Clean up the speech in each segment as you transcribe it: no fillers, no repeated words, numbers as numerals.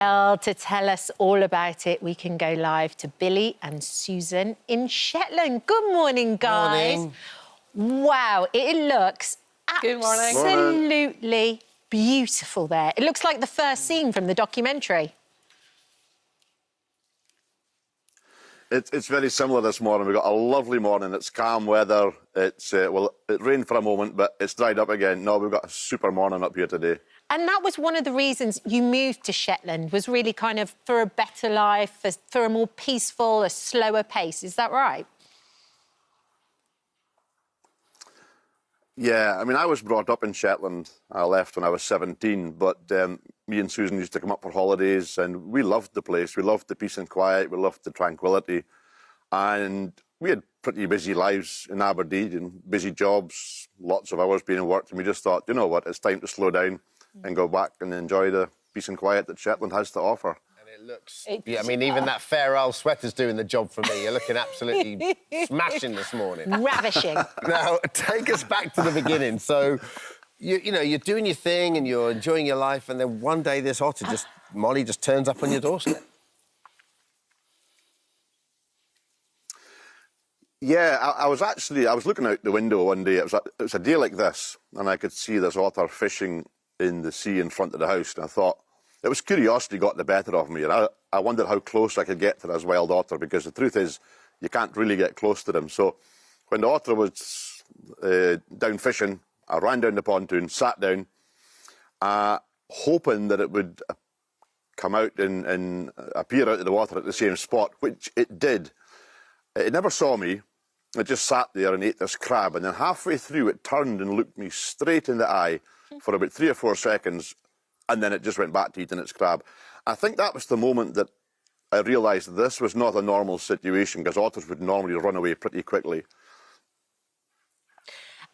Well, to tell us all about it, we can go live to Billy and Susan in Shetland. Good morning, guys. Morning. Wow, it looks Good morning. absolutely beautiful there. It looks like the first scene from the documentary. It's very similar this morning. We've got a lovely morning. It's calm weather. It's well, it rained for a moment, but it's dried up again. No, we've got a super morning up here today. And that was one of the reasons you moved to Shetland, was really kind of for a better life, for a more peaceful, a slower pace. Is that right? Yeah, I mean, I was brought up in Shetland. I left when I was 17, but me and Susan used to come up for holidays, and we loved the place. We loved the peace and quiet. We loved the tranquility. And we had pretty busy lives in Aberdeen, and busy jobs, lots of hours being worked, and we just thought, you know what, it's time to slow down and go back and enjoy the peace and quiet that Shetland has to offer. And it looks... Yeah, I mean, even that fair old sweater's doing the job for me. You're looking absolutely smashing this morning. Ravishing. Now, take us back to the beginning. So, you know, you're doing your thing and you're enjoying your life, and then one day this otter Molly just turns up on your doorstep. Yeah, I was looking out the window one day. It was a day like this, and I could see this otter fishing in the sea in front of the house, and I thought, it was curiosity got the better of me, and I wondered how close I could get to this wild otter, because the truth is, you can't really get close to them. So when the otter was down fishing, I ran down the pontoon, sat down, hoping that it would come out and appear out of the water at the same spot, which it did. It never saw me. It just sat there and ate this crab, and then halfway through it turned and looked me straight in the eye for about 3 or 4 seconds, and then it just went back to eating its crab. I think that was the moment that I realised this was not a normal situation, because otters would normally run away pretty quickly.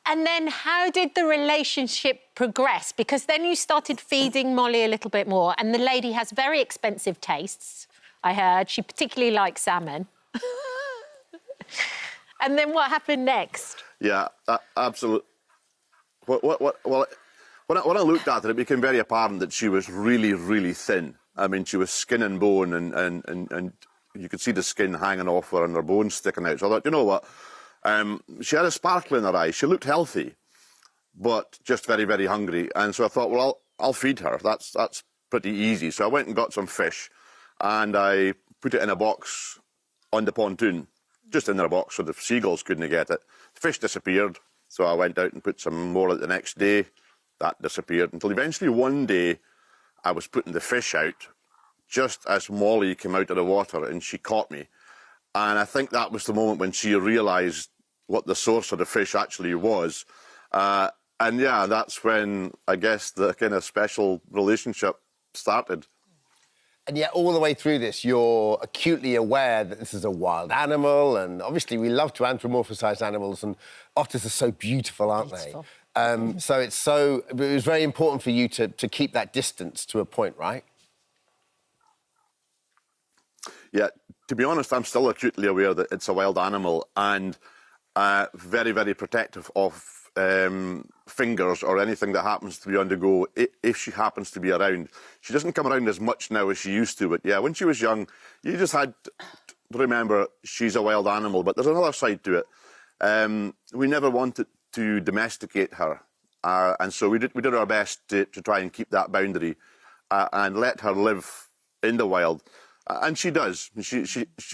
And then how did the relationship progress? Because then you started feeding Molly a little bit more, and the lady has very expensive tastes, I heard. She particularly likes salmon. And then what happened next? Yeah, absolutely. Well, when I looked at her, it became very apparent that she was really, really thin. I mean, she was skin and bone, and you could see the skin hanging off her and her bones sticking out. So I thought, you know what? She had a sparkle in her eye. She looked healthy, but just very, very hungry. And so I thought, well, I'll feed her. That's pretty easy. So I went and got some fish, and I put it in a box on the pontoon, just in their box so the seagulls couldn't get it. The fish disappeared, so I went out and put some more the next day. That disappeared until eventually one day I was putting the fish out just as Molly came out of the water, and she caught me. And I think that was the moment when she realised what the source of the fish actually was. And yeah, that's when I guess the kind of special relationship started. And yet, all the way through this, you're acutely aware that this is a wild animal, and obviously we love to anthropomorphise animals, and otters are so beautiful, aren't they? So it was very important for you to keep that distance to a point, right? Yeah, to be honest, I'm still acutely aware that it's a wild animal, and very, very protective of fingers or anything that happens to be on the go if she happens to be around. She doesn't come around as much now as she used to, but yeah, when she was young, you just had to remember she's a wild animal, but there's another side to it. We never wanted to domesticate her, and so we did our best to try and keep that boundary and let her live in the wild, and she does.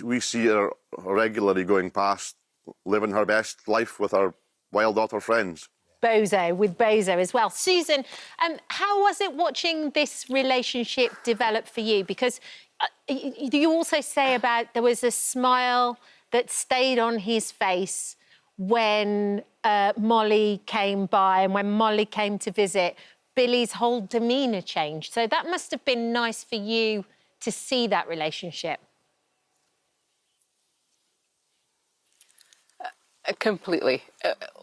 We see her regularly going past, living her best life with her wild otter friends. With Bozo as well. Susan, how was it watching this relationship develop for you? Because you also say about there was a smile that stayed on his face when Molly came by, and when Molly came to visit, Billy's whole demeanour changed. So that must have been nice for you to see that relationship. Completely.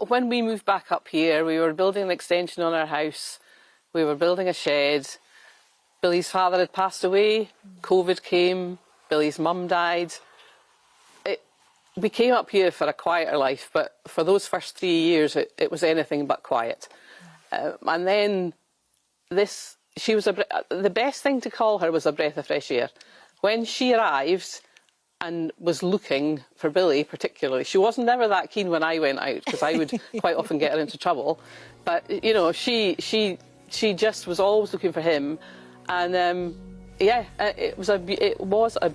When we moved back up here, we were building an extension on our house. We were building a shed. Billy's father had passed away. COVID came. Billy's mum died. We came up here for a quieter life, but for those first 3 years, it was anything but quiet. And then this she was the best thing to call her was a breath of fresh air. When she arrived and was looking for Billy particularly, she wasn't never that keen when I went out, because I would quite often get her into trouble. But, you know, she just was always looking for him. And, yeah, it was a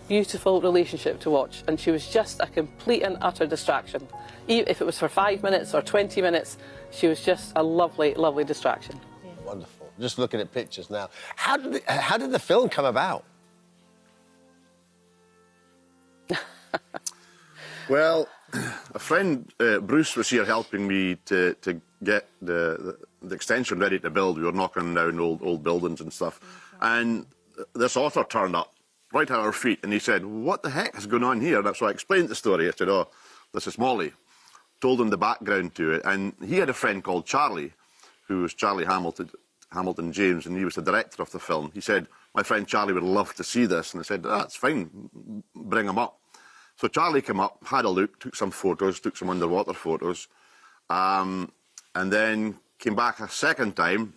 beautiful relationship to watch. And she was just a complete and utter distraction. Even if it was for 5 minutes or 20 minutes, she was just a lovely, lovely distraction. Yeah. Wonderful. Just looking at pictures now. How did the film come about? Well, a friend, Bruce, was here helping me to get the extension ready to build. We were knocking down old buildings and stuff. And this otter turned up right at our feet, and he said, "What the heck is going on here?" And so I explained the story. I said, "Oh, this is Molly." Told him the background to it. And he had a friend called Charlie, who was Charlie Hamilton James, and he was the director of the film. He said, "My friend Charlie would love to see this." And I said, "That's fine, bring him up." So Charlie came up, had a look, took some photos, took some underwater photos, and then came back a second time,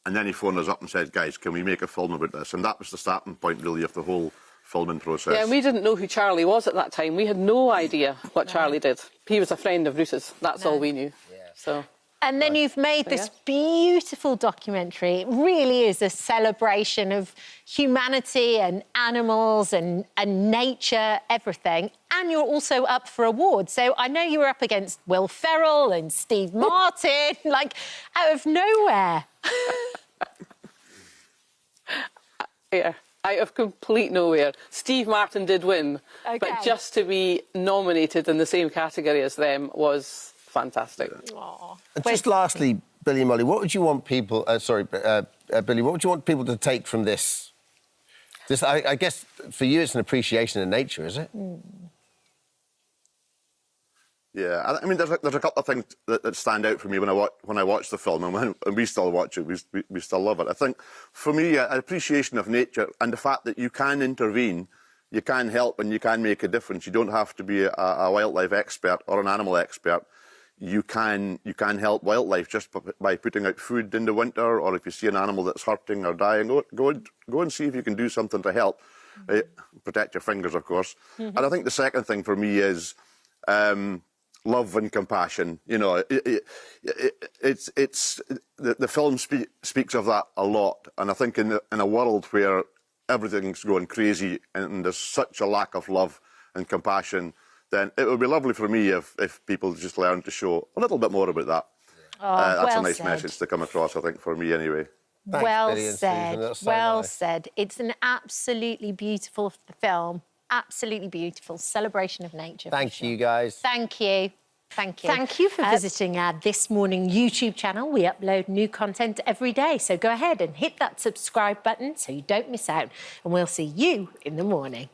and then he phoned us up and said, "Guys, can we make a film about this?" And that was the starting point, really, of the whole filming process. Yeah, and we didn't know who Charlie was at that time. We had no idea what Charlie did. He was a friend of Bruce's. That's all we knew. Yeah. So. And then you've made this beautiful documentary. It really is a celebration of humanity and animals and nature, everything. And you're also up for awards. So I know you were up against Will Ferrell and Steve Martin, like, out of nowhere. Yeah, out of complete nowhere. Steve Martin did win, but just to be nominated in the same category as them was fantastic. And just lastly, Billy and Molly, what would you want people... Billy, what would you want people to take from this? I guess for you it's an appreciation of nature, is it? Mm. Yeah, I mean, there's a couple of things that stand out for me when I watch the film, and we still watch it, we still love it. I think, for me, an appreciation of nature and the fact that you can intervene, you can help, and you can make a difference. You don't have to be a wildlife expert or an animal expert. You can help wildlife just by putting out food in the winter, or if you see an animal that's hurting or dying, go and see if you can do something to help. Protect your fingers, of course. And I think the second thing for me is love and compassion. You know, the film speaks of that a lot, and I think in a world where everything's going crazy and there's such a lack of love and compassion, then it would be lovely for me if people just learn to show a little bit more about that. That's a nice message to come across, I think, for me anyway. Thanks, well said. Well said. It's an absolutely beautiful film. Absolutely beautiful celebration of nature. Thank you, guys. Thank you. Thank you. Thank you for visiting our This Morning YouTube channel. We upload new content every day, so go ahead and hit that subscribe button so you don't miss out, and we'll see you in the morning.